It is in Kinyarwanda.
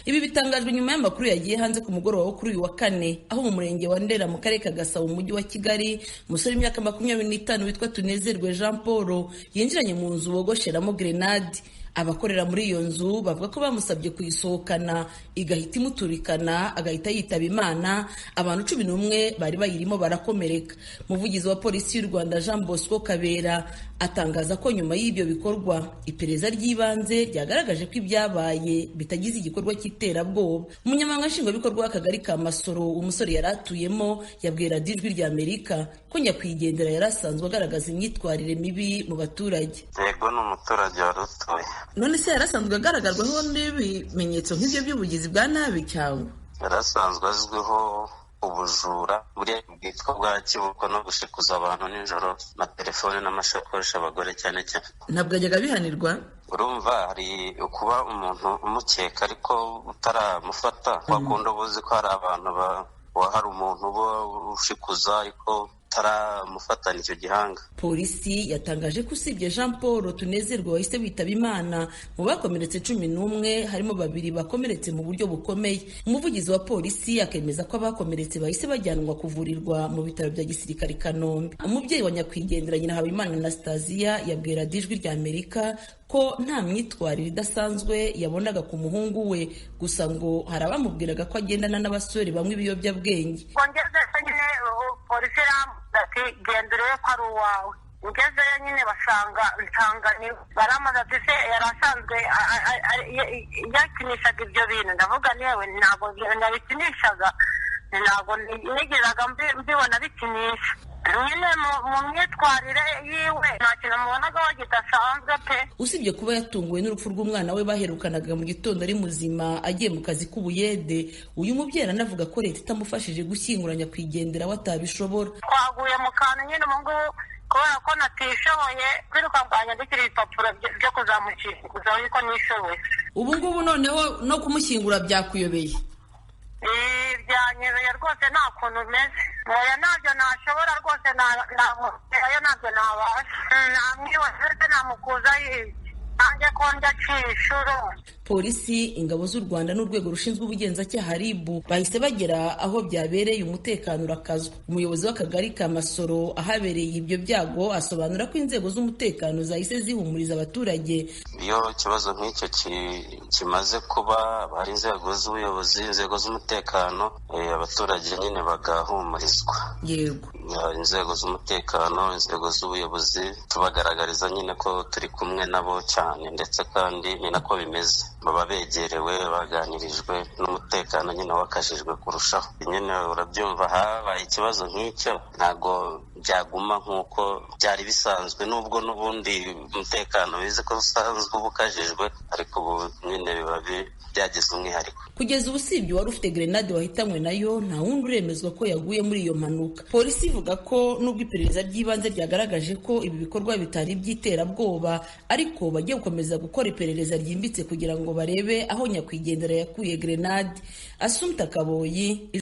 Ibi bitangajwe nyuma y'amakuru yagiye hanze ku mugoroba wo kuri uyu wa kane, aho mu murenge wa Ndera mu karere ka Gasabo mu mujyi wa Kigali, umusore w'imyaka 25 witwa Tunezerwe Jean Paul yinjiranye mu nzu bogosheramo grenade. Abakorera muri iyo nzu bavuga ko bamusabye kuyisohokana igahita imuturikana agahita yitaba Imana. Abantu 11 bari bayirimo barakomereka. Umuvugizi wa polisi y'u Rwanda Jean Bosco Kabera atangaza ko nyuma y'ibyo bikorwa iperereza ry'ibanze ryagaragaje ko ibyabaye bitagize igikorwa cy'iterabwoba. Umunyamabanga nshingwabikorwa w'akagari ka Masoro umusore yaratuyemo yabwira Ijwi ry'Amerika ko nyakwigendera yarasanzwe agaragaza imyitwarire mibi mu baturage. Yego, ni umuturage warutuye. None se yarasanzwe agaragarwaho n'ibimenyetso nk'ibyo by'ubugizi bwa nabi cyangwa? Yarasanzwe azwiho ubujura bwitwa bwa kibuko no gushikuza abantu nijoro na telefone n'amashakoshi abagore cyane cyane. Ntabwo ajyaga bihanirwa? Urumva hari kuba umuntu umukeka ariko utaramufata, wakunda ubuzi ko hari abantu hari umuntu ushikuza ariko taramufatana icyo gihanga. Polisi yatangaje ko usibye Jean Paul Tunezerwe wahise witaba Imana, mu bakomeretse 11 harimo 2 bakomeretse mu buryo bukomeye. Umuvugizi wa polisi akemeza ko abakomeretse bahise bajyanwa kuvurirwa mu bitaro bya gisirikare Kanombe. Umubyeyi wa nyakwigendera nyina Habimana Anastasia yabwira Ijwi ry'Amerika ko nta myitwarire idasanzwe yabonaga ku muhungu we, gusa ngo hari abamubwiraga ko agendana n'abasore bamwe ibiyobyabwenge. Polisi ati genda urebe ko ari uwawe. Ngezeyo nyine basanga nsangane baramaze ati se yarasanzwe yakinishaga ibyo bintu. Ndavuga yewe ntabwo nabikinishaga, ntabwo nigeraga mbibona bikinisha. Nyine mu myitwarire yiwe nta kintu mubonaga kidasanzwe pe. Usibye kuba yatunguwe n'urupfu rw'umwana we baherukanaga mu gitondo ari muzima agiye mu kazi k'ubuyede, uyu mubyeyi anavuga ko leta itamufashije gushyingura nyakwigendera watabishobora. Twaguye mu kantu nyine ubu kubera ko natishoboye kwiruka bwanyandikira ibipapuro byo kuzamushyinguza ariko nishoboye. Ubu ngubu noneho no kumushyingura byakuyobeye? Byanyereye rwose, nta kuntu meze. Oya, ntabyo nashobora rwose, ntabyo nabasha. Namwiwe namukuza nanjye ko njya cy'ishuro. Polisi, ingabo z'u Rwanda n'urwego rushinzwe ubugenzacyaha RIB bahise bagera aho byabereye, umutekano urakazwa. Umuyobozi w'akagari ka Masoro ahabereye ibyo byago asobanura ko inzego z'umutekano zahise zihumuriza abaturage. Iyo ikibazo nk'icyo kimaze kuba, hari inzego z'ubuyobozi, inzego z'umutekano, abaturage nyine bagahumurizwa. Yego, inzego z'umutekano, inzego z'ubuyobozi tubagaragariza nyine ko turi kumwe nabo cyane, ndetse kandi ni nako bimeze. Baba begerewe, baganirijwe, n'umutekano nyine wakajijwe kurushaho. Nyine urabyumva, habaye ikibazo nk'icyo ntago byaguma nk'uko byari bisanzwe, nubwo n'ubundi umutekano bize ko usanzwe ubukajijwe, ariko ubu nyine biba byagize umwihariko. Kugeza ubu usibye wari ufite grenade wahitanywe nayo, nta wundi uremezwa ko yaguye muri iyo mpanuka. Polisi ivuga ko nubwo iperereza ry'ibanze ryagaragaje ko ibi bikorwa bitari by'iterabwoba, ariko bagiye gukomeza gukora iperereza ryimbitse kugira ngo barebe aho nyakwigendera yakuye grenade. Assumpta Kaboyi.